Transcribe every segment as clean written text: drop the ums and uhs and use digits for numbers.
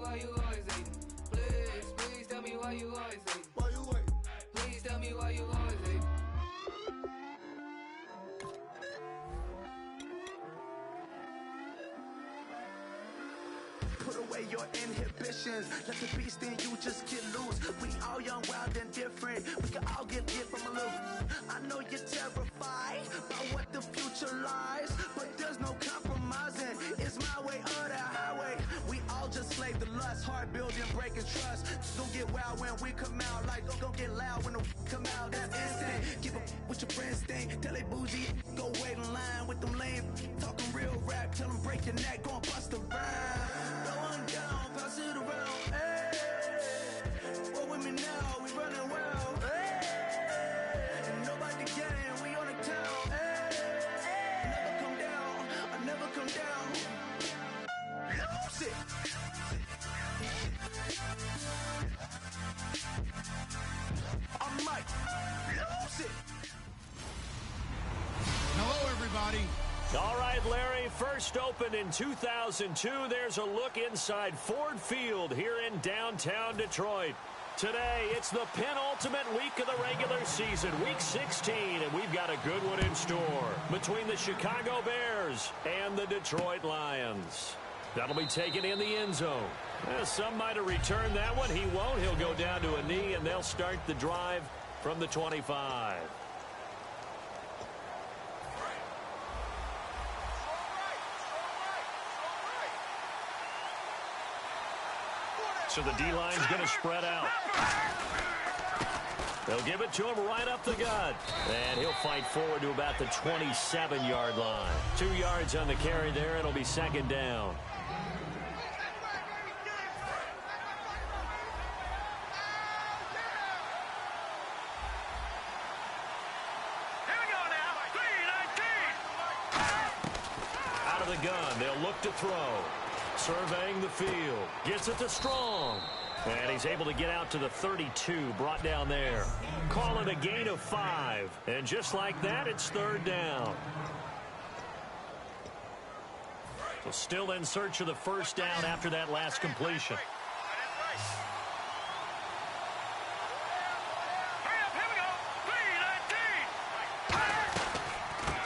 why you always hating. Please tell me why you always hating. Why you wait? Please tell me why you always hating. Put away your inhibitions. Let the beast in you just get loose. We all young, wild, and different. We can all get lit from a little. I know you're terrified by what the future lies, but there's no compromising. It's my way or the highway. We all just slave the lust, heart building, breaking trust. Don't get wild when we come out. Like don't get loud when the come out. That's instant. Give up what your friends think. Tell they bougie, go wait in line with them lame. Talking real rap, tell them break your neck, go and bust a rhyme. No one down, pass it around. Hey, what with me now? We running well. Hey, and nobody game, we on the town. Hey, never come down, I never come down. Lose it. I'm Mike. Lose it. Hello, everybody. All right, Larry, first opened in 2002. There's a look inside Ford Field here in downtown Detroit. Today, it's the penultimate week of the regular season, week 16, and we've got a good one in store between the Chicago Bears and the Detroit Lions. That'll be taken in the end zone. Some might have returned that one. He won't. He'll go down to a knee, and they'll start the drive from the 25. So the D-line's going to spread out. They'll give it to him right up the gut. And he'll fight forward to about the 27-yard line. 2 yards on the carry there. It'll be second down. Here we go now. 3-19. Out of the gun. They'll look to throw. Surveying the field. Gets it to Strong. And he's able to get out to the 32. Brought down there. Call it a gain of 5. And just like that, it's third down. So still in search of the first down after that last completion.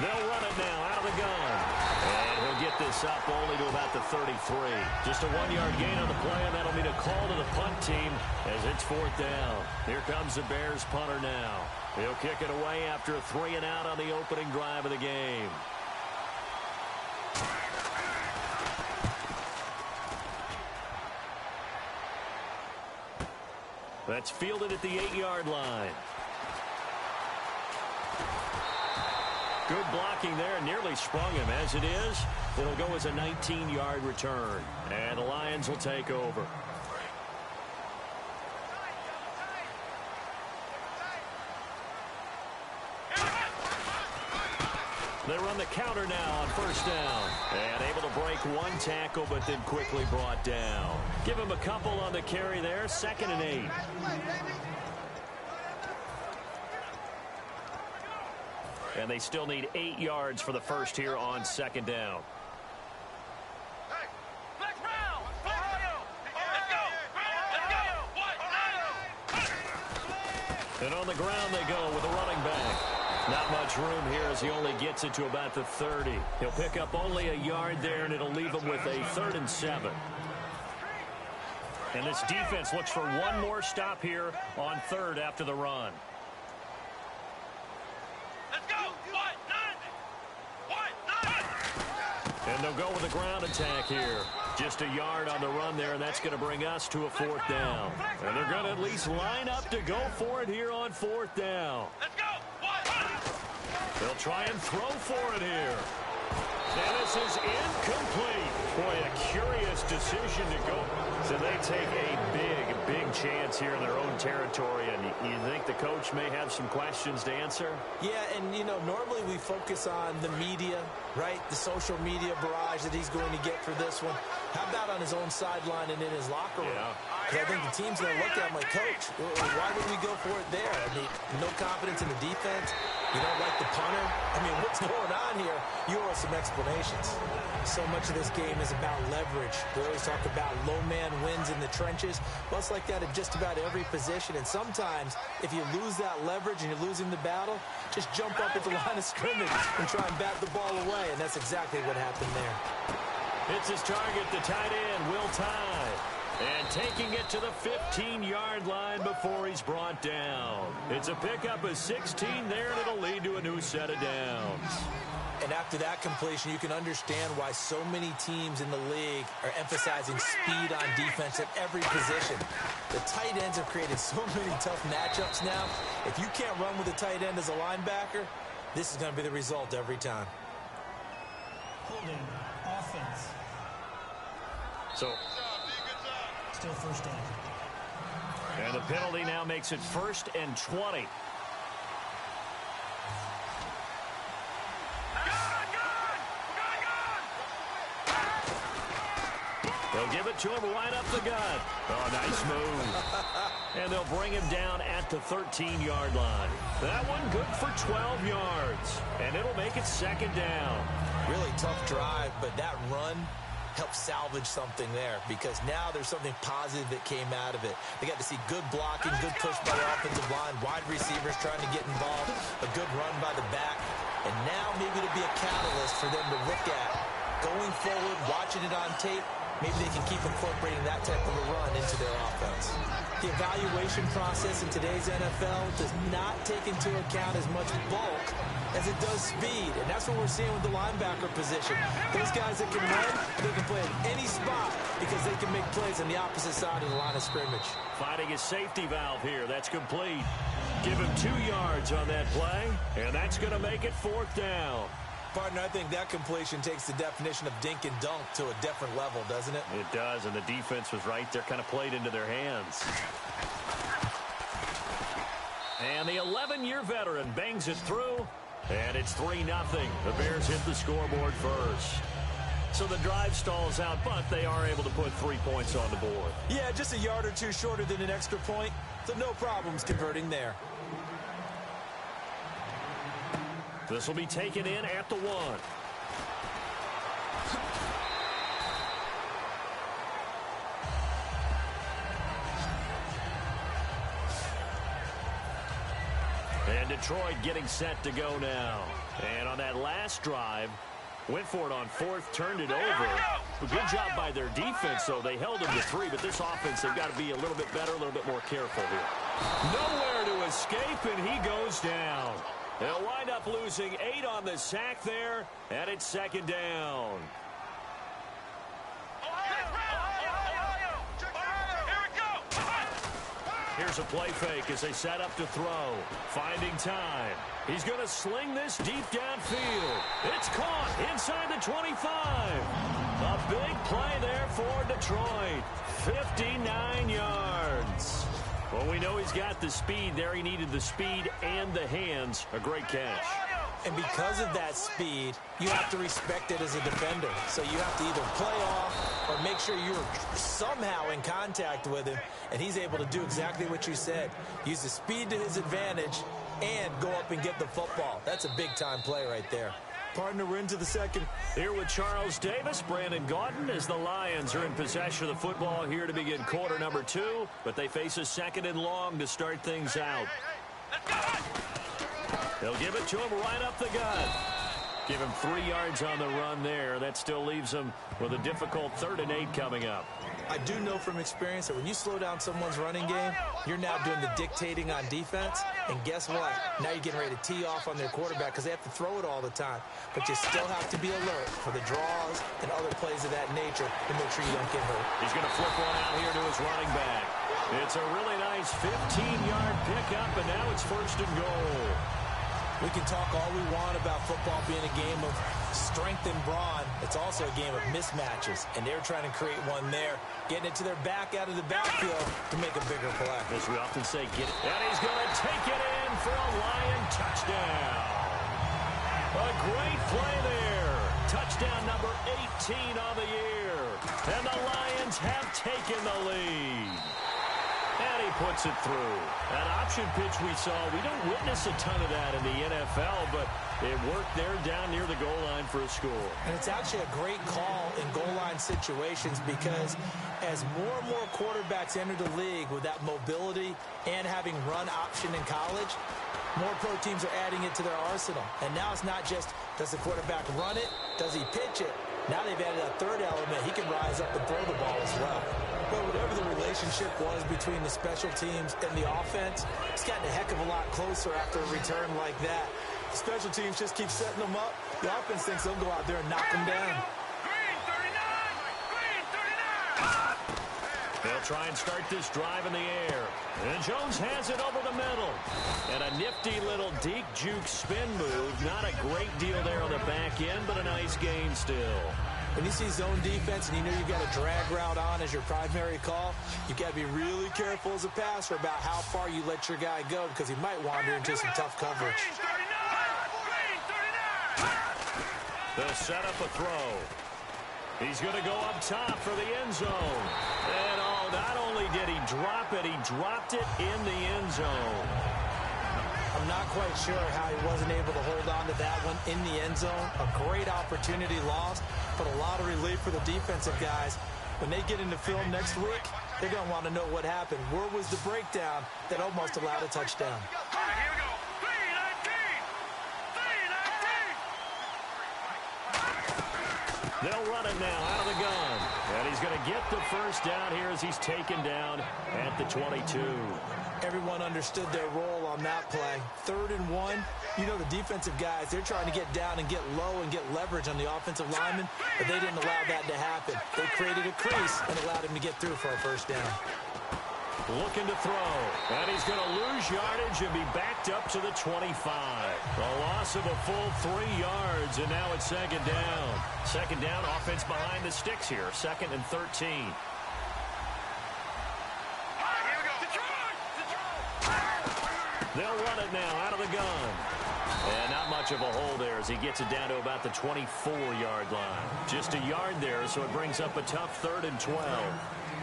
They'll run it now out of the gun. And he'll get this up only to about the 33. Just a 1-yard gain on the play, and that'll mean a call to the punt team as it's fourth down. Here comes the Bears punter now. He'll kick it away after a 3-and-out on the opening drive of the game. That's fielded at the 8-yard line. Good blocking there, nearly sprung him. As it is, it'll go as a 19-yard return. And the Lions will take over. They run the counter now on first down. And able to break one tackle, but then quickly brought down. Give him a couple on the carry there, 2nd and 8. And they still need 8 yards for the first here on second down. Hey, let's round. Let's go. And on the ground they go with a running back. Not much room here as he only gets it to about the 30. He'll pick up only a yard there, and it'll leave him with a 3rd and 7. And this defense looks for one more stop here on 3rd after the run. And they'll go with a ground attack here. Just a yard on the run there, and that's going to bring us to a 4th down. And they're going to at least line up to go for it here on 4th down. Let's go. They'll try and throw for it here. And this is incomplete. Boy, a curious decision to go. So they take a big chance here in their own territory. And you think the coach may have some questions to answer? Yeah, and, you know, normally we focus on the media right? The social media barrage that he's going to get for this one. How about on his own sideline and in his locker room? Because I think the team's going to look at him like, Coach, why would we go for it there? I mean, no confidence in the defense. You don't like the punter. I mean, what's going on here? You owe us some explanations. So much of this game is about leverage. We always talk about low man wins in the trenches. Well, it's like that at just about every position. And sometimes, if you lose that leverage and you're losing the battle, just jump up at the line of scrimmage and try and bat the ball away. And that's exactly what happened there. It's his target, the tight end, Will Tye. And taking it to the 15-yard line before he's brought down. It's a pickup of 16 there, and it'll lead to a new set of downs. And after that completion, you can understand why so many teams in the league are emphasizing speed on defense at every position. The tight ends have created so many tough matchups now. If you can't run with a tight end as a linebacker, this is going to be the result every time. Holding offense. So, still first down. And the penalty now makes it 1st and 20. They'll give it to him right up the gut. Oh, nice move. And they'll bring him down at the 13-yard line. That one good for 12 yards. And it'll make it 2nd down. Really tough drive, but that run helped salvage something there because now there's something positive that came out of it. They got to see good blocking, good push by the offensive line, wide receivers trying to get involved, a good run by the back, and now maybe it'll be a catalyst for them to look at going forward, watching it on tape. Maybe they can keep incorporating that type of a run into their offense. The evaluation process in today's NFL does not take into account as much bulk as it does speed, and that's what we're seeing with the linebacker position. Those guys that can run, they can play in any spot because they can make plays on the opposite side of the line of scrimmage. Finding a safety valve here. That's complete. Give him 2 yards on that play, and that's going to make it 4th down. Partner, I think that completion takes the definition of dink and dunk to a different level, doesn't it? It does, and the defense was right there, kind of played into their hands. And the 11-year veteran bangs it through, and it's 3-0. The Bears hit the scoreboard first. So the drive stalls out, but they are able to put 3 points on the board. Yeah, just a yard or two shorter than an extra point, so no problems converting there. This will be taken in at the 1. And Detroit getting set to go now. And on that last drive, went for it on 4th, turned it over. A good job by their defense, though. They held them to 3, but this offense, they've got to be a little bit better, a little bit more careful here. Nowhere to escape, and he goes down. They'll wind up losing 8 on the sack there, and it's 2nd down. Here's a play fake as they set up to throw. Finding time. He's going to sling this deep downfield. It's caught inside the 25. A big play there for Detroit. 59 yards. Well, we know he's got the speed there. He needed the speed and the hands. A great catch. And because of that speed, you have to respect it as a defender. So you have to either play off or make sure you're somehow in contact with him, and he's able to do exactly what you said. Use the speed to his advantage and go up and get the football. That's a big-time play right there. Partner, we're into the 2nd. Here with Charles Davis, Brandon Gaudin, as the Lions are in possession of the football here to begin quarter number 2, but they face a 2nd and long to start things out. They'll give it to him right up the gut. Give him 3 yards on the run there. That still leaves him with a difficult 3rd and 8 coming up. I do know from experience that when you slow down someone's running game, you're now doing the dictating on defense. And guess what? Now you're getting ready to tee off on their quarterback because they have to throw it all the time. But you still have to be alert for the draws and other plays of that nature to make sure you don't get hurt. He's going to flip one out here to his running back. It's a really nice 15-yard pickup, and now it's 1st and goal. We can talk all we want about football being a game of strength and brawn. It's also a game of mismatches, and they're trying to create one there, getting it to their back out of the backfield to make a bigger play. As we often say, get it. And he's going to take it in for a Lion touchdown. A great play there. Touchdown number 18 on the year. And the Lions have taken the lead. And he puts it through. That option pitch we saw, we don't witness a ton of that in the NFL, but it worked there down near the goal line for a score. And it's actually a great call in goal line situations because as more and more quarterbacks enter the league with that mobility and having run option in college, more pro teams are adding it to their arsenal. And now it's not just, does the quarterback run it? Does he pitch it? Now they've added a third element. He can rise up and throw the ball as well. But whatever the relationship was between the special teams and the offense, it's gotten a heck of a lot closer after a return like that. The special teams just keep setting them up. The offense thinks they'll go out there and knock them down. Green 39! Green 39! They'll try and start this drive in the air. And Jones has it over the middle. And a nifty little deke juke spin move. Not a great deal there on the back end, but a nice gain still. When you see zone defense and you know you've got a drag route on as your primary call, you've got to be really careful as a passer about how far you let your guy go because he might wander into some tough coverage. They'll set up a throw. He's going to go up top for the end zone. And not only did he drop it, he dropped it in the end zone. I'm not quite sure how he wasn't able to hold on to that one in the end zone. A great opportunity lost, but a lot of relief for the defensive guys. When they get into film next week, they're going to want to know what happened. Where was the breakdown that almost allowed a touchdown? All right, here we go. 3-19! 3-19! They'll run it now out of the gun. And he's going to get the first down here as he's taken down at the 22. Everyone understood their role on that play. 3rd and 1. You know the defensive guys, they're trying to get down and get low and get leverage on the offensive lineman, but they didn't allow that to happen. They created a crease and allowed him to get through for a first down. Looking to throw. And he's going to lose yardage and be backed up to the 25. A loss of a full 3 yards, and now it's second down. Second down, offense behind the sticks here. 2nd and 13. They'll run it now out of the gun. And not much of a hole there as he gets it down to about the 24-yard line. Just a yard there, so it brings up a tough 3rd and 12.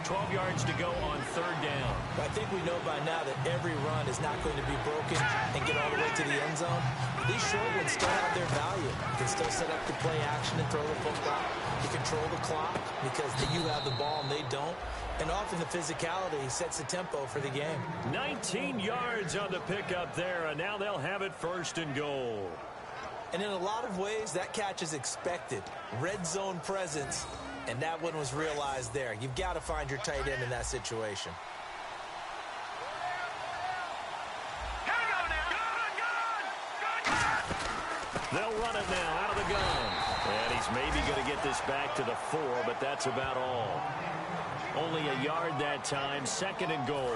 12 yards to go on 3rd down. I think we know by now that every run is not going to be broken and get all the way to the end zone. But these short ones still have their value. You can still set up the play action and throw the football. You control the clock because you have the ball and they don't. And often the physicality sets the tempo for the game. 19 yards on the pickup there, and now they'll have it 1st and goal. And in a lot of ways, that catch is expected. Red zone presence, and that one was realized there. You've got to find your tight end in that situation. They'll run it now out of the gun. And he's maybe going to get this back to the 4, but that's about all. Only a yard that time, 2nd and goal.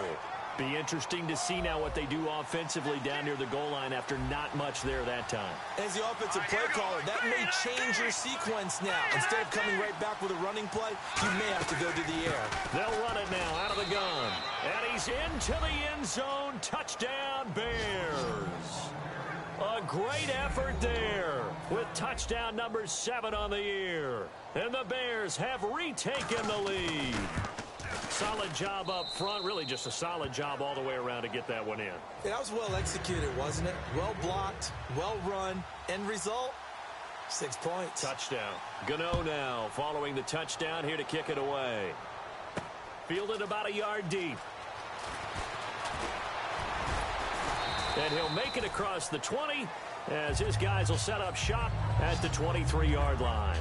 Be interesting to see now what they do offensively down near the goal line after not much there that time. As the offensive play caller, that may change your sequence now. Instead of coming right back with a running play, you may have to go to the air. They'll run it now out of the gun. And he's into the end zone. Touchdown, Bears. A great effort there with touchdown number 7 on the year. And the Bears have retaken the lead. Solid job up front. Really just a solid job all the way around to get that one in. Yeah, that was well executed, wasn't it? Well blocked, well run. End result, 6 points. Touchdown. Gano now following the touchdown here to kick it away. Fielded about a yard deep. And he'll make it across the 20 as his guys will set up shop at the 23-yard line.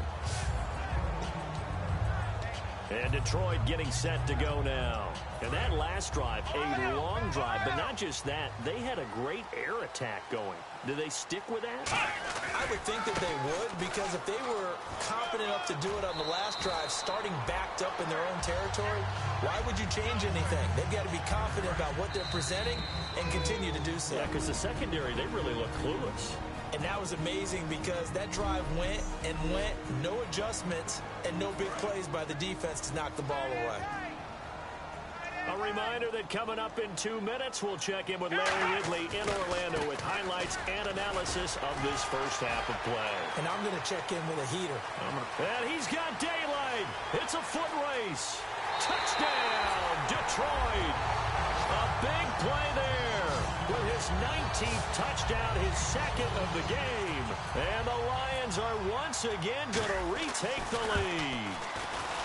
And Detroit getting set to go now. And that last drive, a long drive, but not just that, they had a great air attack going. Do they stick with that? I would think that they would, because if they were confident enough to do it on the last drive, starting backed up in their own territory, why would you change anything? They've got to be confident about what they're presenting and continue to do so. Yeah, because the secondary, they really look clueless. And that was amazing because that drive went and went, no adjustments, and no big plays by the defense to knock the ball away. A reminder that coming up in 2 minutes, we'll check in with Larry Ridley in Orlando with highlights and analysis of this first half of play. And I'm going to check in with a heater. And he's got daylight. It's a foot race. Touchdown, Detroit. A big play there with his 19th touchdown, his second of the game. And the Lions are once again going to retake the lead.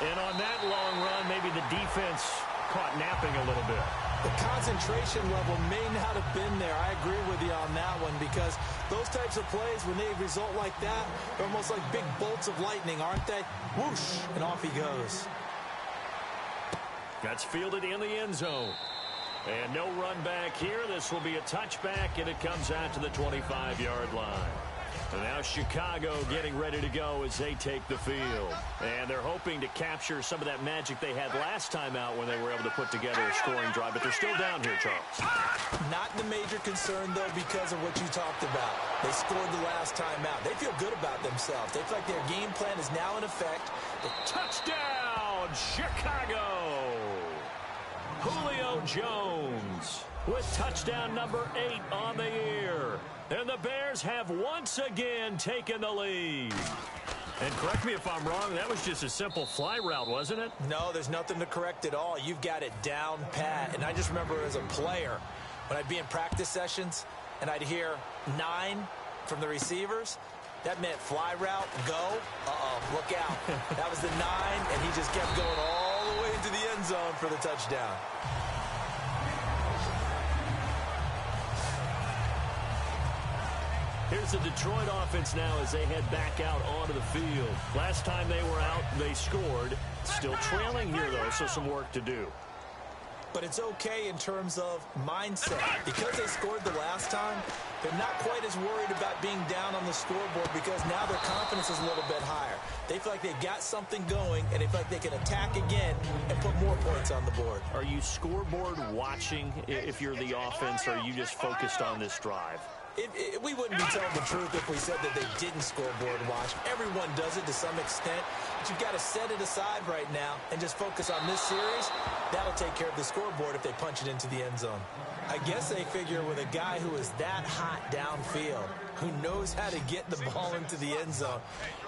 And on that long run, maybe the defense caught napping a little bit. The concentration level may not have been there. I agree with you on that one because those types of plays, when they result like that, they're almost like big bolts of lightning, aren't they? Whoosh, and off he goes. That's fielded in the end zone. And no run back here. This will be a touchback, and it comes out to the 25-yard line. And now Chicago getting ready to go as they take the field. And they're hoping to capture some of that magic they had last time out when they were able to put together a scoring drive. But they're still down here, Charles. Not the major concern, though, because of what you talked about. They scored the last time out. They feel good about themselves. They feel like their game plan is now in effect. Touchdown, Chicago! Julio Jones with touchdown number 8 on the year. And the Bears have once again taken the lead. And correct me if I'm wrong, that was just a simple fly route, wasn't it? No, there's nothing to correct at all. You've got it down pat. And I just remember as a player, when I'd be in practice sessions and I'd hear 9 from the receivers, that meant fly route, go, look out. That was the 9, and he just kept going all the way into the end zone for the touchdown. Here's the Detroit offense now as they head back out onto the field. Last time they were out, they scored. Still trailing here, though, so some work to do. But it's okay in terms of mindset. Because they scored the last time, they're not quite as worried about being down on the scoreboard because now their confidence is a little bit higher. They feel like they've got something going, and they feel like they can attack again and put more points on the board. Are you scoreboard watching if you're the offense, or are you just focused on this drive? We wouldn't be telling the truth if we said that they didn't scoreboard watch. Everyone does it to some extent, but you've got to set it aside right now and just focus on this series. That'll take care of the scoreboard if they punch it into the end zone. I guess they figure with a guy who is that hot downfield, who knows how to get the ball into the end zone,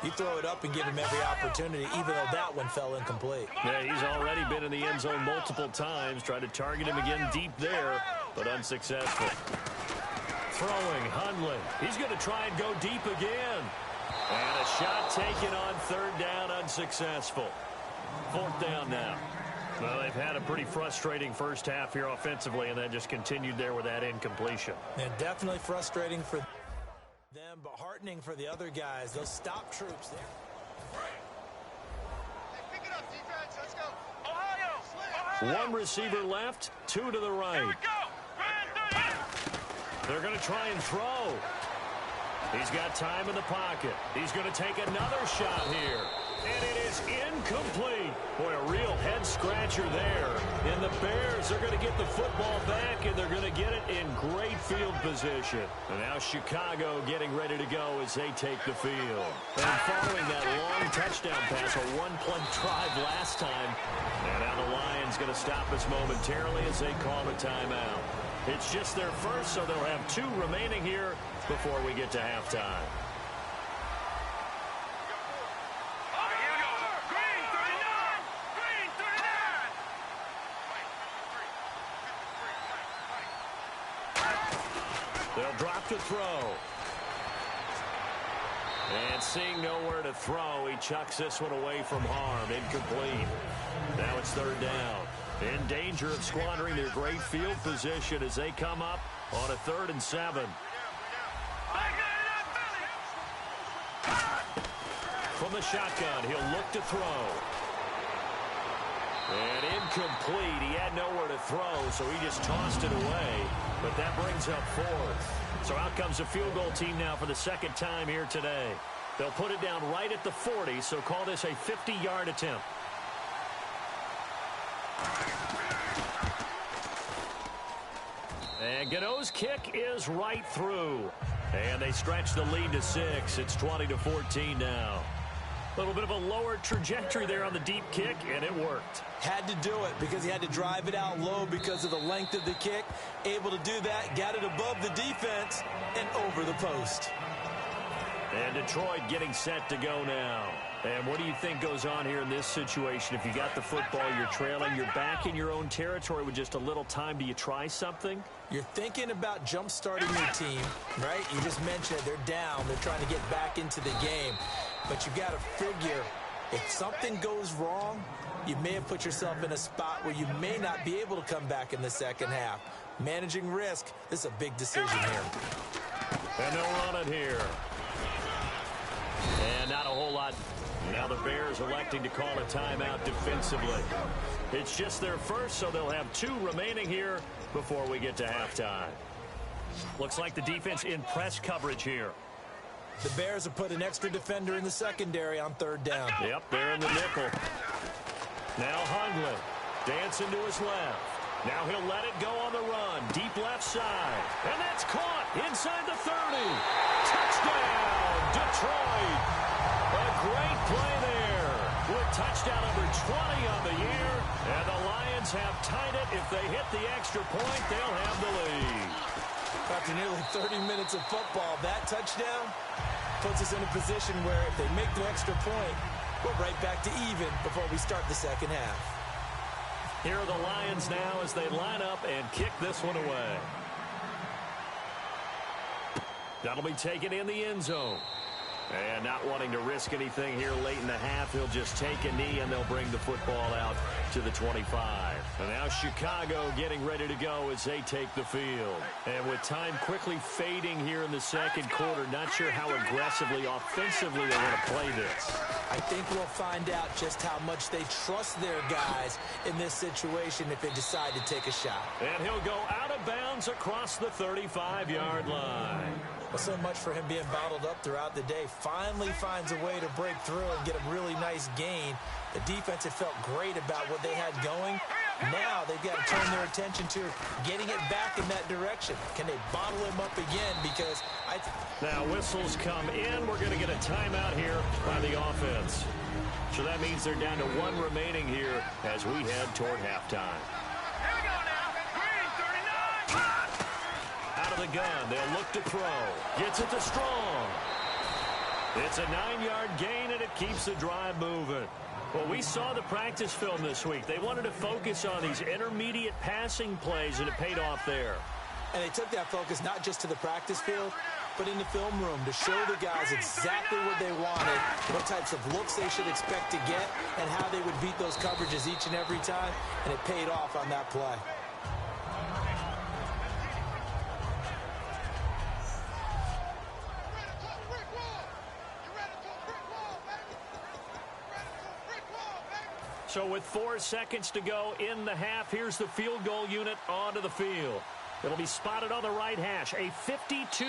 you throw it up and give him every opportunity, even though that one fell incomplete. Yeah, he's already been in the end zone multiple times, tried to target him again deep there, but unsuccessful. Throwing, Hundley. He's going to try and go deep again. And a shot taken on third down, unsuccessful. Fourth down now. Well, they've had a pretty frustrating first half here offensively, and that just continued there with that incompletion. And definitely frustrating for them, but heartening for the other guys. Those stop troops there. Hey, pick it up, defense. Let's go. Ohio. One receiver left, 2 to the right. Here we go. They're going to try and throw. He's got time in the pocket. He's going to take another shot here. And it is incomplete. Boy, a real head-scratcher there. And the Bears are going to get the football back, and they're going to get it in great field position. And now Chicago getting ready to go as they take the field. And following that long touchdown pass, a one-play drive last time. And now the Lions going to stop us momentarily as they call a timeout. It's just their first, so they'll have 2 remaining here before we get to halftime. All right, here we go. Green 39. Green 39. They'll drop to throw. And seeing nowhere to throw, he chucks this one away from harm. Incomplete. Now it's third down. In danger of squandering their great field position as they come up on a 3rd and 7. From the shotgun, he'll look to throw. And incomplete. He had nowhere to throw, so he just tossed it away. But that brings up 4th. So out comes the field goal team now for the second time here today. They'll put it down right at the 40, so call this a 50-yard attempt. And Gano's kick is right through. And they stretch the lead to 6. It's 20-14 now. A little bit of a lower trajectory there on the deep kick, and it worked. Had to do it because he had to drive it out low because of the length of the kick. Able to do that, got it above the defense and over the post. And Detroit getting set to go now. And what do you think goes on here in this situation? If you got the football, you're trailing, you're back in your own territory with just a little time. Do you try something? You're thinking about jump-starting your team, right? You just mentioned it. They're down. They're trying to get back into the game. But you got to figure if something goes wrong, you may have put yourself in a spot where you may not be able to come back in the second half. Managing risk, this is a big decision here. And they'll run it here. And not a whole lot. Now the Bears electing to call a timeout defensively. It's just their first, so they'll have 2 remaining here before we get to halftime. Looks like the defense in press coverage here. The Bears have put an extra defender in the secondary on 3rd down. Yep, they're in the nickel. Now Hundley dancing to his left. Now he'll let it go on the run. Deep left side. And that's caught inside the 30. Touchdown, Detroit. A great play there. With touchdown number 20 on the year. And the Lions have tied it. If they hit the extra point, they'll have the lead. After nearly 30 minutes of football, that touchdown puts us in a position where if they make the extra point, we're right back to even before we start the second half. Here are the Lions now as they line up and kick this one away. That'll be taken in the end zone. And not wanting to risk anything here late in the half, he'll just take a knee and they'll bring the football out to the 25. And now Chicago getting ready to go as they take the field. And with time quickly fading here in the second quarter, not sure how aggressively, offensively they want to play this. I think we'll find out just how much they trust their guys in this situation if they decide to take a shot. And he'll go out of bounds across the 35-yard line. Well, so much for him being bottled up throughout the day. Finally finds a way to break through and get a really nice gain. The defense had felt great about what they had going. Now they've got to turn their attention to getting it back in that direction. Can they bottle him up again? Because now whistles come in. We're going to get a timeout here by the offense. So that means they're down to 1 remaining here as we head toward halftime. Here we go now. Green, 39. Out of the gun, they'll look to throw. Gets it to Strong. It's a 9-yard gain, and it keeps the drive moving. Well, we saw the practice film this week. They wanted to focus on these intermediate passing plays, and it paid off there. And they took that focus not just to the practice field, but in the film room to show the guys exactly what they wanted, what types of looks they should expect to get, and how they would beat those coverages each and every time, and it paid off on that play. So with 4 seconds to go in the half, here's the field goal unit onto the field. It'll be spotted on the right hash, a 52.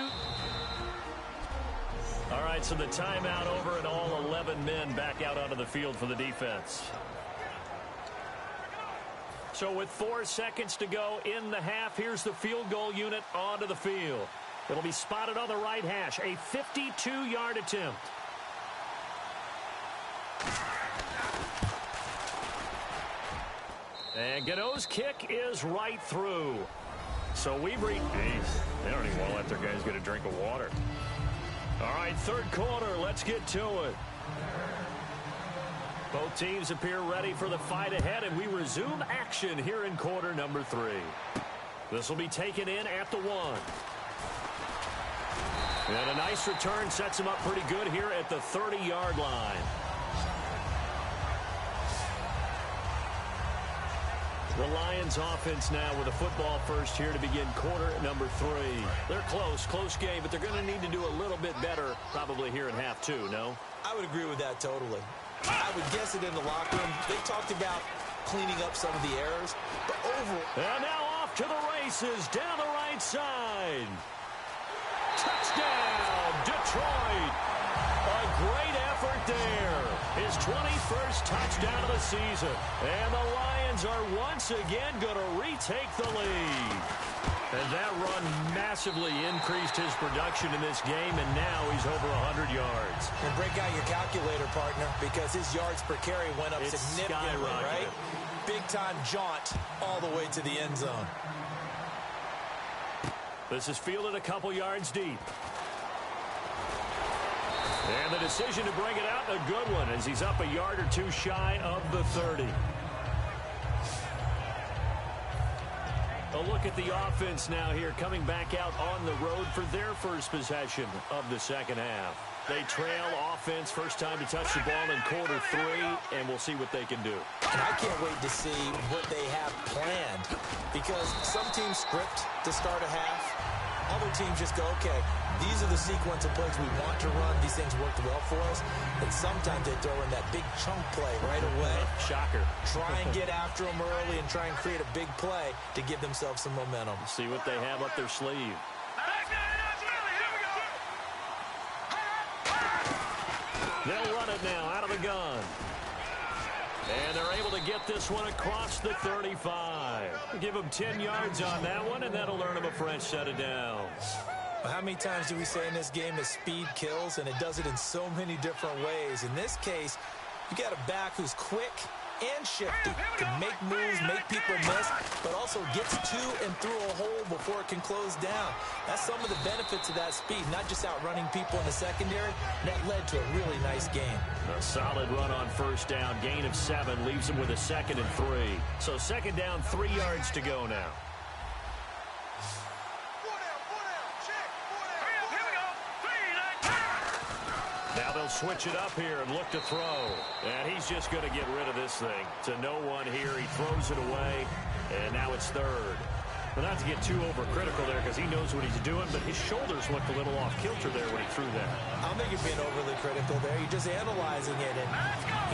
All right, so the timeout over and all 11 men back out onto the field for the defense. So with 4 seconds to go in the half, here's the field goal unit onto the field. It'll be spotted on the right hash, a 52-yard attempt. And Gano's kick is right through. So we've reached... They don't even want to let their guys get a drink of water. All right, third quarter. Let's get to it. Both teams appear ready for the fight ahead, and we resume action here in quarter number 3. This will be taken in at the 1. And a nice return sets him up pretty good here at the 30-yard line. The Lions offense now with a football first here to begin quarter number 3. They're close game, but they're going to need to do a little bit better probably here in half 2, no? I would agree with that totally. I would guess it in the locker room. They talked about cleaning up some of the errors, but overall... And now off to the races down the right side. Touchdown, Detroit. A great effort there. His 21st touchdown of the season. And the Lions are once again going to retake the lead. And that run massively increased his production in this game, and now he's over 100 yards. And break out your calculator, partner, because his yards per carry went up significantly, right? big-time jaunt all the way to the end zone. This is fielded a couple yards deep. And the decision to bring it out, a good one, as he's up a yard or two shy of the 30. A look at the offense now here, coming back out on the road for their first possession of the second half. They trail offense, first time to touch the ball in quarter 3, and we'll see what they can do. And I can't wait to see what they have planned, because some teams script to start a half. Other teams just go, okay, these are the sequence of plays we want to run. These things worked well for us. And sometimes they throw in that big chunk play right away. Shocker. Try and get after them early and try and create a big play to give themselves some momentum. See what they have up their sleeve. They'll run it now out of the gun. And they're able to get this one across the 35. Give them 10 yards on that one, and that'll earn them a fresh set of downs. Well, how many times do we say in this game that speed kills, and it does it in so many different ways? In this case, you got a back who's quick and shifty, can make moves, make people miss, but also gets to and through a hole before it can close down. That's some of the benefits of that speed, not just outrunning people in the secondary. That led to a really nice game. A solid run on first down, gain of 7, leaves them with a 2nd and 3. So second down, 3 yards to go now. Now they'll switch it up here and look to throw. And he's just going to get rid of this thing. To no one here. He throws it away. And now it's 3rd. Well, not to get too overcritical there because he knows what he's doing, but his shoulders looked a little off kilter there when he threw that. I don't think you're being overly critical there. You're just analyzing it. And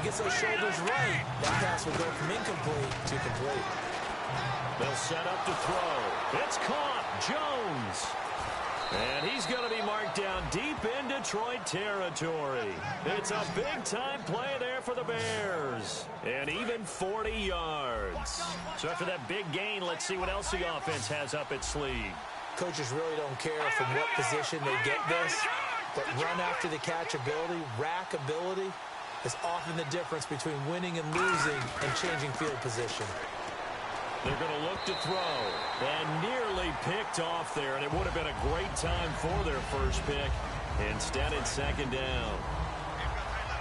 he gets those shoulders right. That pass will go from incomplete to complete. They'll set up to throw. It's caught. Jones. And he's going to be marked down deep in Detroit territory. It's a big-time play there for the Bears. And even 40 yards. So after that big gain, let's see what else the offense has up its sleeve. Coaches really don't care from what position they get this, but run after the catch ability, rack ability, is often the difference between winning and losing and changing field position. They're going to look to throw. And nearly picked off there. And it would have been a great time for their first pick. Instead, it's 2nd down.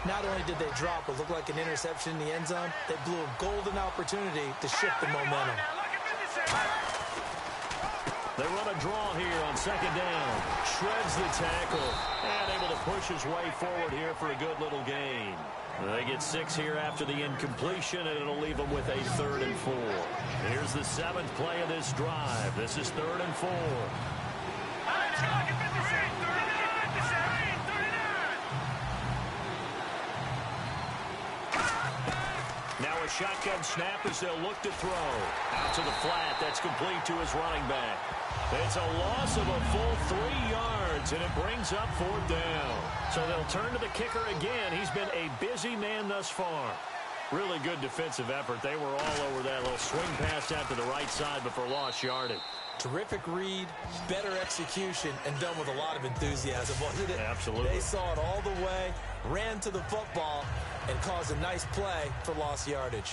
Not only did they drop what looked like an interception in the end zone, they blew a golden opportunity to shift the momentum. They run a draw here on 2nd down. Shreds the tackle. And able to push his way forward here for a good little gain. They get 6 here after the incompletion, and it'll leave them with a 3rd and 4. Here's the 7th play of this drive. This is 3rd and 4. Now a shotgun snap as they'll look to throw. Out to the flat. That's complete to his running back. It's a loss of a full 3 yards, and it brings up 4th down. So they'll turn to the kicker again. He's been a busy man thus far. Really good defensive effort. They were all over that little swing pass out to the right side, but for lost yardage. Terrific read, better execution, and done with a lot of enthusiasm, wasn't it? Absolutely. They saw it all the way, ran to the football, and caused a nice play for lost yardage.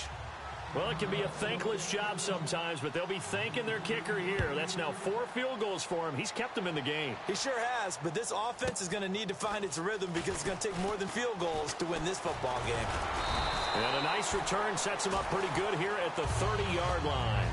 Well, it can be a thankless job sometimes, but they'll be thanking their kicker here. That's now 4 field goals for him. He's kept them in the game. He sure has, but this offense is going to need to find its rhythm because it's going to take more than field goals to win this football game. And a nice return sets him up pretty good here at the 30-yard line.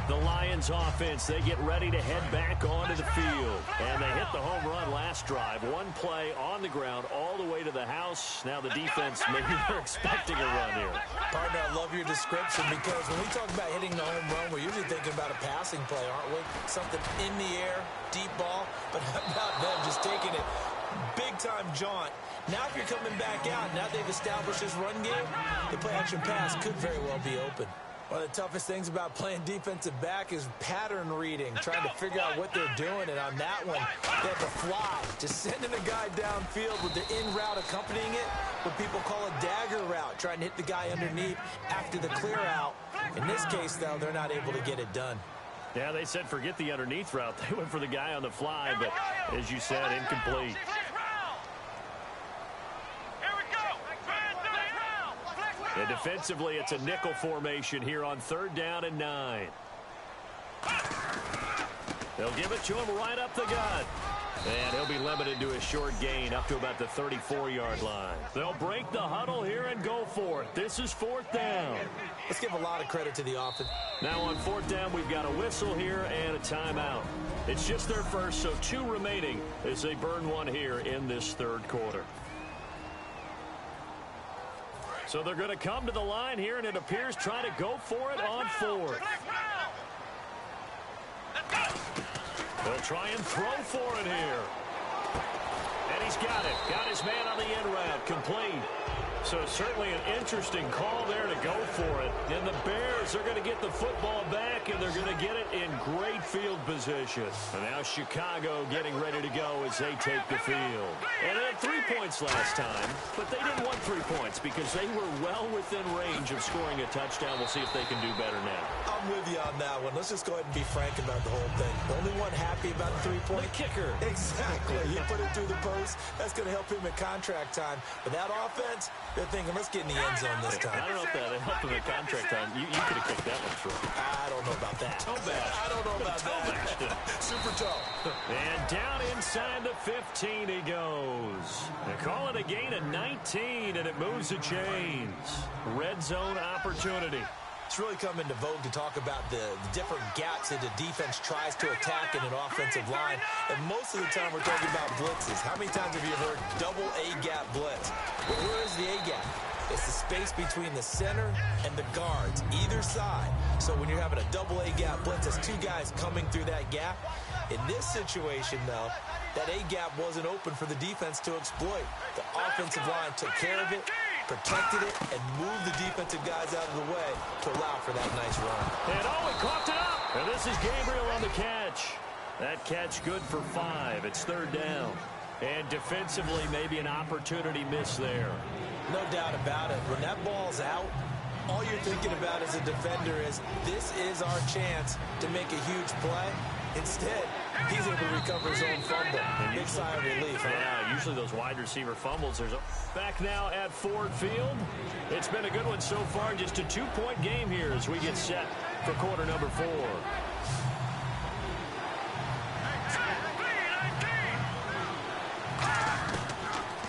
The Lions offense, they get ready to head back onto the field. And they hit the home run last drive. 1 play on the ground all the way to the house. Now the defense, maybe they're expecting a run here. Partner, I love your description because when we talk about hitting the home run, we're usually thinking about a passing play, aren't we? Something in the air, deep ball. But how about them just taking it big-time jaunt? Now if you're coming back out, now they've established this run game, the play-action pass could very well be open. One of the toughest things about playing defensive back is pattern reading, trying to figure out what they're doing. And on that one, they have to fly, just sending a guy downfield with the in route accompanying it, what people call a dagger route, trying to hit the guy underneath after the clear out. In this case, though, they're not able to get it done. Yeah, they said forget the underneath route. They went for the guy on the fly, but as you said, incomplete. Here we go. And defensively, it's a nickel formation here on 3rd down and 9. They'll give it to him right up the gut. And he'll be limited to a short gain up to about the 34-yard line. They'll break the huddle here and go for it. This is 4th down. Let's give a lot of credit to the offense. Now on 4th down, we've got a whistle here and a timeout. It's just their first, so 2 remaining as they burn one here in this 3rd quarter. So they're going to come to the line here, and it appears try to go for it on 4th. They'll try and throw for it here. And he's got it. Got his man on the in route. Complete. So certainly an interesting call there to go for it. And the Bears are going to get the football back, and they're going to get it in great field position. And now Chicago getting ready to go as they take the field. And they had 3 points last time, but they didn't want 3 points because they were well within range of scoring a touchdown. We'll see if they can do better now. I'm with you on that one. Let's just go ahead and be frank about the whole thing. The only one happy about the 3-point? The kicker. Exactly. He put it through the post. That's going to help him at contract time. But that offense, they're thinking, let's get in the end zone this time. I don't know if that helped him at contract time. You could have kicked that one through. I don't know about that. Toe bash. I don't know about that. Super toe. And down inside the 15 he goes. They call it a gain of 19, and it moves the chains. Red zone opportunity. It's really come into vogue to talk about the different gaps that the defense tries to attack in an offensive line. And most of the time we're talking about blitzes. How many times have you heard double A-gap blitz? But where is the A-gap? It's the space between the center and the guards, either side. So when you're having a double A-gap blitz, that's 2 guys coming through that gap. In this situation, though, that A-gap wasn't open for the defense to exploit. The offensive line took care of it, protected it, and moved the defensive guys out of the way to allow for that nice run. And he coughed it up. And this is Gabriel on the catch. That catch good for 5. It's 3rd down. And defensively, maybe an opportunity miss there. No doubt about it. When that ball's out, all you're thinking about as a defender is, this is our chance to make a huge play. Instead, he's able to recover his own fumble. Big sigh of relief. Yeah, usually those wide receiver fumbles. Back now at Ford Field. It's been a good one so far. Just a 2-point game here as we get set for quarter number 4.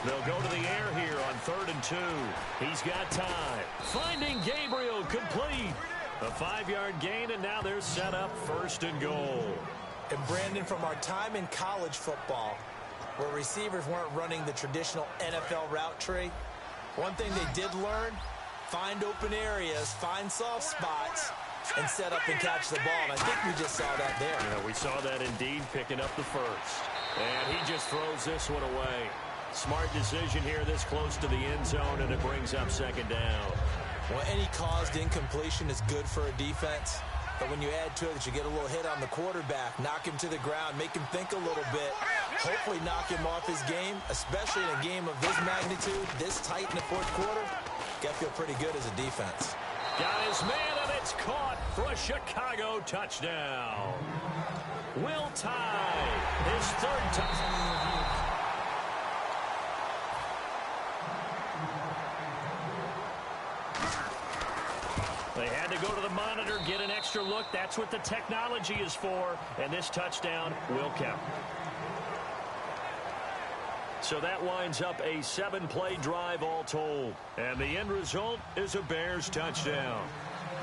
They'll go to the air here on 3rd and 2. He's got time. Finding Gabriel, complete. A 5-yard gain, and now they're set up 1st and goal. And Brandon, from our time in college football, where receivers weren't running the traditional NFL route tree, one thing they did learn, find open areas, find soft spots, and set up and catch the ball. And I think we just saw that there. Yeah, we saw that indeed, picking up the first. And he just throws this one away. Smart decision here this close to the end zone, and it brings up 2nd down. Well, any caused incompletion is good for a defense. But when you add to it that you get a little hit on the quarterback, knock him to the ground, make him think a little bit, hopefully knock him off his game, especially in a game of this magnitude, this tight in the 4th quarter, got to feel pretty good as a defense. Got his man, and it's caught for a Chicago touchdown. Will tie his 3rd touchdown. They had to go to the monitor, get an extra look. That's what the technology is for. And this touchdown will count. So that winds up a 7-play drive all told. And the end result is a Bears touchdown.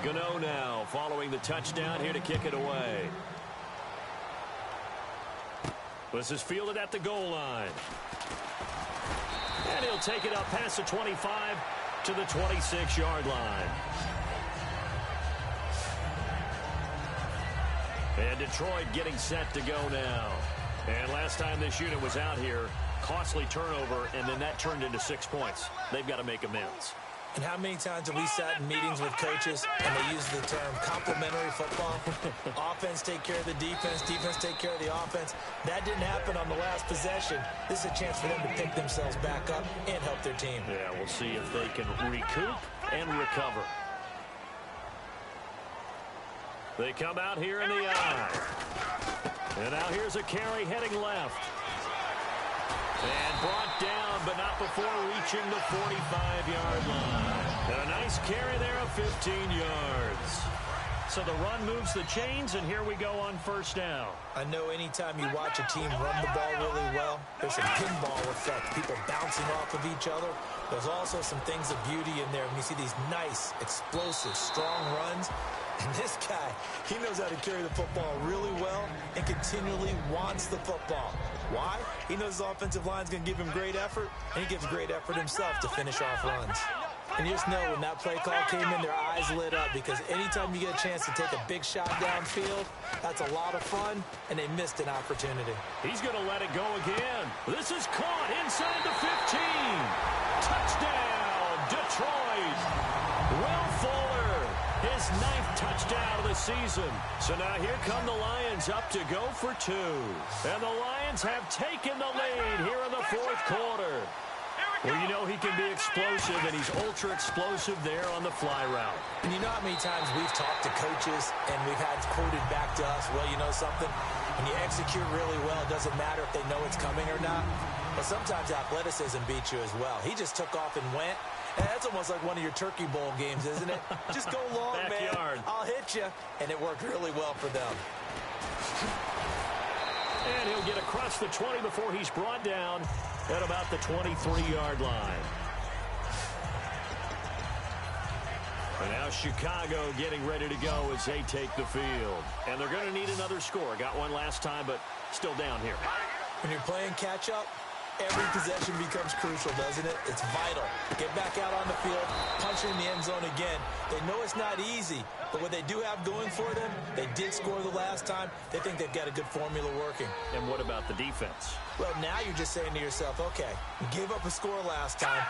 Gano now following the touchdown here to kick it away. This is fielded at the goal line. And he'll take it up past the 25 to the 26-yard line. And Detroit getting set to go now. And last time this unit was out here, costly turnover, and then that turned into 6 points. They've got to make amends. And how many times have we sat in meetings with coaches and they use the term complementary football? Offense take care of the defense, defense take care of the offense. That didn't happen on the last possession. This is a chance for them to pick themselves back up and help their team. Yeah, we'll see if they can recoup and recover. They come out here in the eye. And now here's a carry heading left. And brought down, but not before reaching the 45-yard line. And a nice Nice carry there of 15 yards. So the run moves the chains, and here we go on first down. I know anytime you watch a team run the ball really well, there's a pinball effect, people bouncing off of each other. There's also some things of beauty in there when you see these nice, explosive, strong runs. And this guy, he knows how to carry the football really well and continually wants the football. Why? He knows his offensive line's going to give him great effort, and he gives great effort himself to finish off runs. And you just know when that play call came in, their eyes lit up, because anytime you get a chance to take a big shot downfield, that's a lot of fun, and they missed an opportunity. He's going to let it go again. This is caught inside the 15. Touchdown, Detroit. Will Fuller, his 9th touchdown of the season. So now here come the Lions up to go for 2. And the Lions have taken the lead here in the 4th quarter. Well, you know he can be explosive, and he's ultra-explosive there on the fly route. And you know how many times we've talked to coaches and we've had quoted back to us, well, you know something? When you execute really well, it doesn't matter if they know it's coming or not. But sometimes athleticism beats you as well. He just took off and went. And that's almost like one of your Turkey Bowl games, isn't it? Just go long, Backyard. man. I'll hit you. And it worked really well for them. And he'll get across the 20 before he's brought down at about the 23-yard line. And now Chicago getting ready to go as they take the field. And they're going to need another score. Got one last time, but still down here. When you're playing catch-up, every possession becomes crucial, doesn't it? It's vital. Get back out on the field, punch it in the end zone again. They know it's not easy, but what they do have going for them, they did score the last time. They think they've got a good formula working. And what about the defense? Well, now you're just saying to yourself, okay, we gave up a score last time.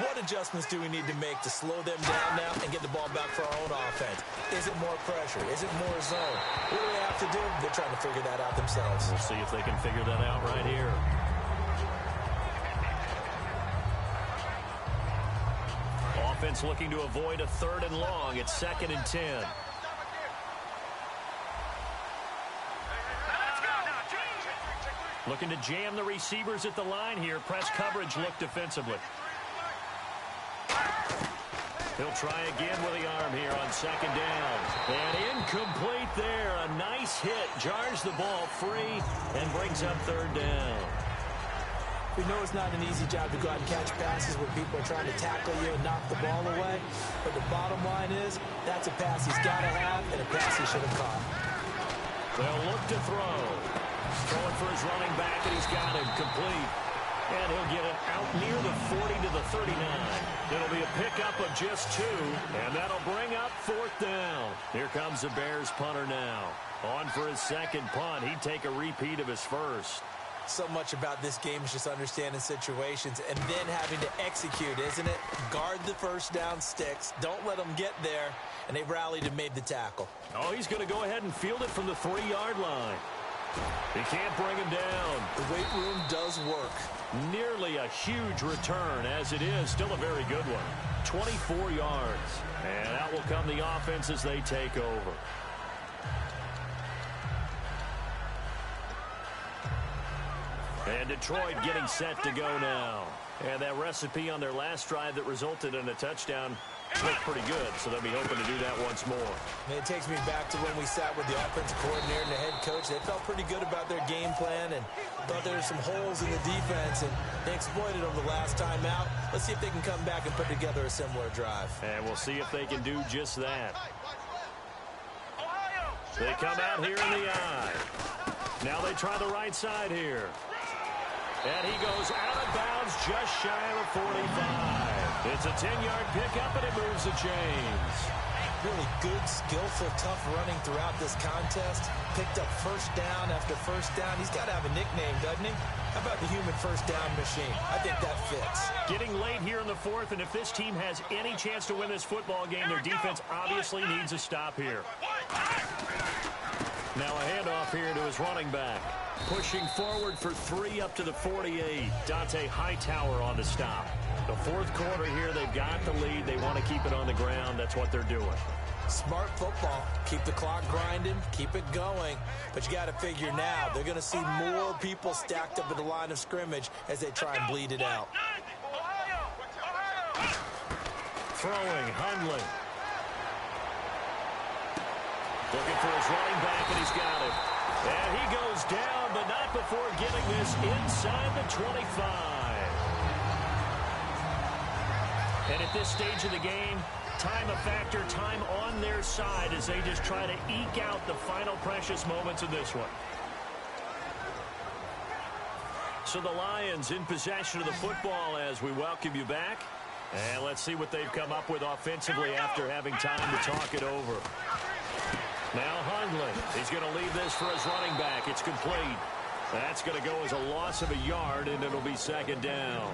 What adjustments do we need to make to slow them down now and get the ball back for our own offense? Is it more pressure? Is it more zone? What do they have to do? They're trying to figure that out themselves. We'll see if they can figure that out right here. Offense looking to avoid a 3rd and long. It's 2nd and 10. Looking to jam the receivers at the line here. Press coverage look defensively. He'll try again with the arm here on 2nd down. And incomplete there. A nice hit. Jars the ball free and brings up 3rd down. We know it's not an easy job to go out and catch passes when people are trying to tackle you and knock the ball away. But the bottom line is, that's a pass he's got to have and a pass he should have caught. They'll look to throw. Throwing for his running back, and he's got him complete. And he'll get it out near the 40 to the 39. It'll be a pickup of just 2, and that'll bring up 4th down. Here comes the Bears punter now. On for his 2nd punt. He'd take a repeat of his 1st. So much about this game is just understanding situations and then having to execute, isn't it? Guard the first down sticks. Don't let them get there. And they rallied and made the tackle. Oh, he's going to go ahead and field it from the 3-yard line. He can't bring him down. The weight room does work. Nearly a huge return, as it is. Still a very good one. 24 yards. And out will come the offense as they take over. And Detroit getting set to go now. And that recipe on their last drive that resulted in a touchdown looked pretty good, so they'll be hoping to do that once more. And it takes me back to when we sat with the offensive coordinator and the head coach. They felt pretty good about their game plan and thought there were some holes in the defense, and they exploited them the last time out. Let's see if they can come back and put together a similar drive. And we'll see if they can do just that. They come out here in the eye. Now they try the right side here. And he goes out of bounds just shy of the 45. It's a 10-yard pickup, and it moves the chains. Really good, skillful, tough running throughout this contest. Picked up first down after first down. He's got to have a nickname, doesn't he? How about the human first down machine? I think that fits. Getting late here in the 4th, and if this team has any chance to win this football game, their defense obviously needs a stop here. Now a handoff here to his running back. Pushing forward for 3 up to the 48. Dante Hightower on the stop. The 4th quarter here, they've got the lead. They want to keep it on the ground. That's what they're doing. Smart football. Keep the clock grinding. Keep it going. But you got to figure now, they're going to see more people stacked up at the line of scrimmage as they try and bleed it out. Throwing, Hundley. Looking for his running back, and he's got it. And he goes down, but not before getting this inside the 25. And at this stage of the game, time a factor, time on their side as they just try to eke out the final precious moments of this one. So the Lions in possession of the football as we welcome you back. And let's see what they've come up with offensively after having time to talk it over. Now Hundley. He's going to leave this for his running back. It's complete. That's going to go as a loss of a yard, and it'll be second down.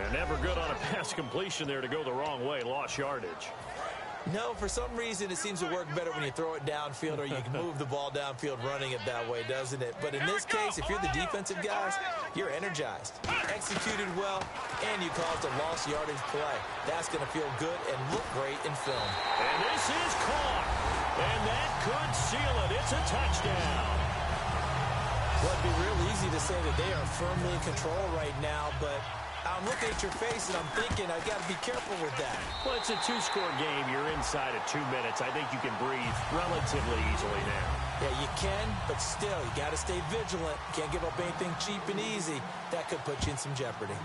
And never good on a pass completion there to go the wrong way. Lost yardage. No, for some reason it seems to work better when you throw it downfield or you can move the ball downfield running it that way, doesn't it? But in this case, if you're the defensive guys, you're energized, executed well, and you caused a lost yardage play. That's going to feel good and look great in film. And this is caught. And that could seal it. It's a touchdown. Well, it'd be real easy to say that they are firmly in control right now, but I'm looking at your face and I'm thinking I've got to be careful with that. Well, it's a two-score game. You're inside of 2 minutes. I think you can breathe relatively easily now. Yeah, you can, but still, you got to stay vigilant. Can't give up anything cheap and easy. That could put you in some jeopardy.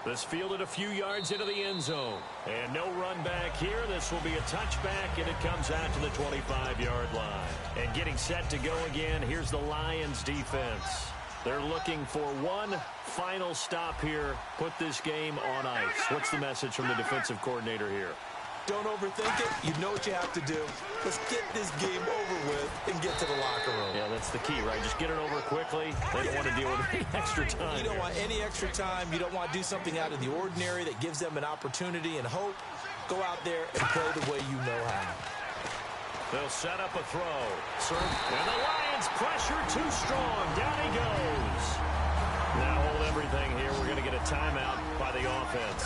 This fielded a few yards into the end zone. And no run back here. This will be a touchback, and it comes out to the 25-yard line. And getting set to go again, here's the Lions defense. They're looking for one final stop here. Put this game on ice. What's the message from the defensive coordinator here? Don't overthink it. You know what you have to do. Let's get this game over with and get to the locker room. Yeah, that's the key, right? Just get it over quickly. They don't want to deal with any extra time. You don't want any extra time. You don't want to do something out of the ordinary that gives them an opportunity and hope. Go out there and play the way you know how. They'll set up a throw. And the Lions pressure too strong. Down he goes. Now hold everything here. We're going to get a timeout by the offense.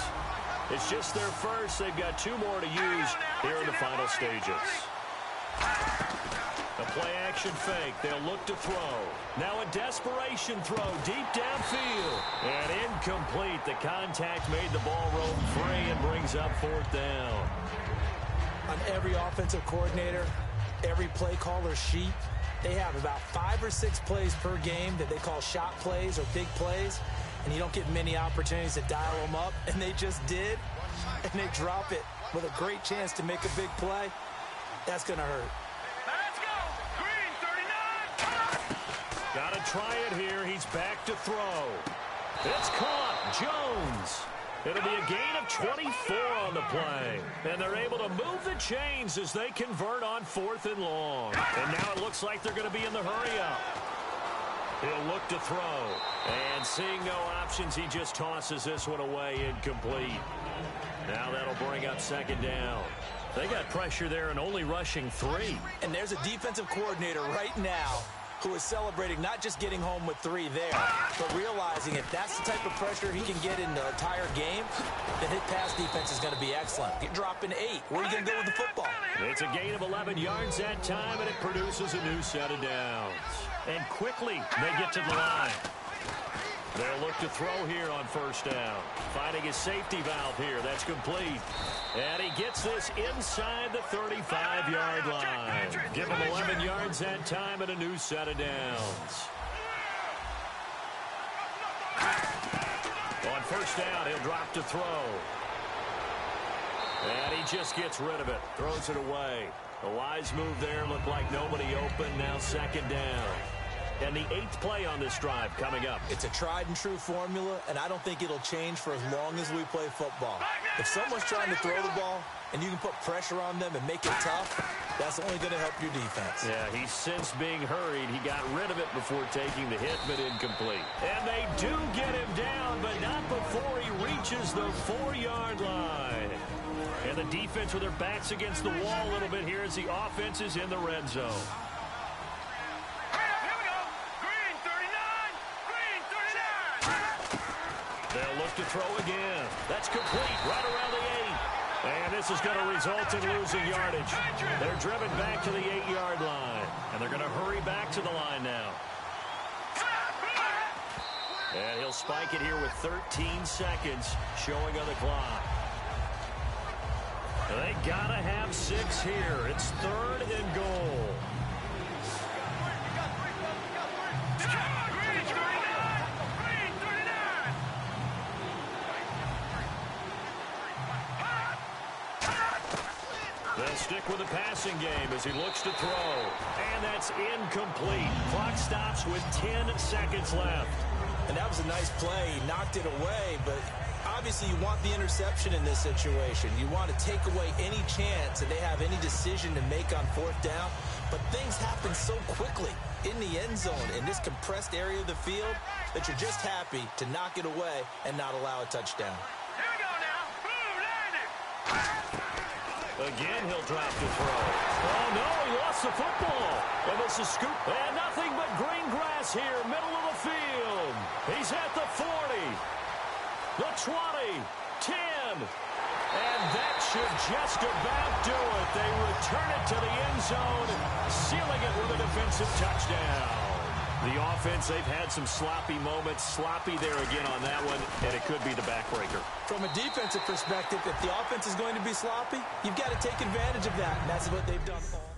It's just their first. They've got 2 more to use here in the final stages. A play-action fake. They'll look to throw. Now a desperation throw deep downfield. And incomplete. The contact made the ball roam free and brings up 4th down. On every offensive coordinator, every play caller sheet, they have about 5 or 6 plays per game that they call shot plays or big plays. And you don't get many opportunities to dial them up, and they just did, and they drop it with a great chance to make a big play. That's going to hurt. Let's go! Green, 39! Got to try it here. He's back to throw. It's caught. Jones. It'll be a gain of 24 on the play. And they're able to move the chains as they convert on 4th and long. And now it looks like they're going to be in the hurry-up. He'll look to throw. And seeing no options, he just tosses this one away, incomplete. Now that'll bring up 2nd down. They got pressure there and only rushing 3. And there's a defensive coordinator right now who is celebrating not just getting home with 3 there, but realizing if that's the type of pressure he can get in the entire game, then his pass defense is going to be excellent. You're dropping 8. Where are you going to go with the football? It's a gain of 11 yards that time, and it produces a new set of downs. And quickly, they get to the line. They'll look to throw here on 1st down. Finding his safety valve here. That's complete. And he gets this inside the 35-yard line. Give him 11 yards that time and a new set of downs. On 1st down, he'll drop to throw. And he just gets rid of it. Throws it away. A wise move there. Looked like nobody open. Now 2nd down. And the 8th play on this drive coming up. It's a tried-and-true formula, and I don't think it'll change for as long as we play football. If someone's trying to throw the ball and you can put pressure on them and make it tough, that's only going to help your defense. Yeah, he's since being hurried. He got rid of it before taking the hit, but incomplete. And they do get him down, but not before he reaches the 4-yard line. And the defense with their backs against the wall a little bit here as the offense is in the red zone. They'll look to throw again. That's complete right around the 8. And this is going to result in losing yardage. They're driven back to the 8-yard line. And they're going to hurry back to the line now. And he'll spike it here with 13 seconds showing on the clock. They gotta have 6 here. It's 3rd and goal. They'll stick with the passing game as he looks to throw. And that's incomplete. Clock stops with 10 seconds left. And that was a nice play. He knocked it away, but obviously you want the interception in this situation. You want to take away any chance that they have any decision to make on 4th down. But things happen so quickly in the end zone in this compressed area of the field that you're just happy to knock it away and not allow a touchdown. Here we go now. Boom, landed. Again, he'll drop to throw. Oh, no, he lost the football. And this is scoop. And nothing but green grass here, middle of the field. He's at the 40, the 20, 10. And that should just about do it. They return it to the end zone, sealing it with a defensive touchdown. The offense, they've had some sloppy moments. Sloppy there again on that one, and it could be the backbreaker. From a defensive perspective, if the offense is going to be sloppy, you've got to take advantage of that, and that's what they've done all.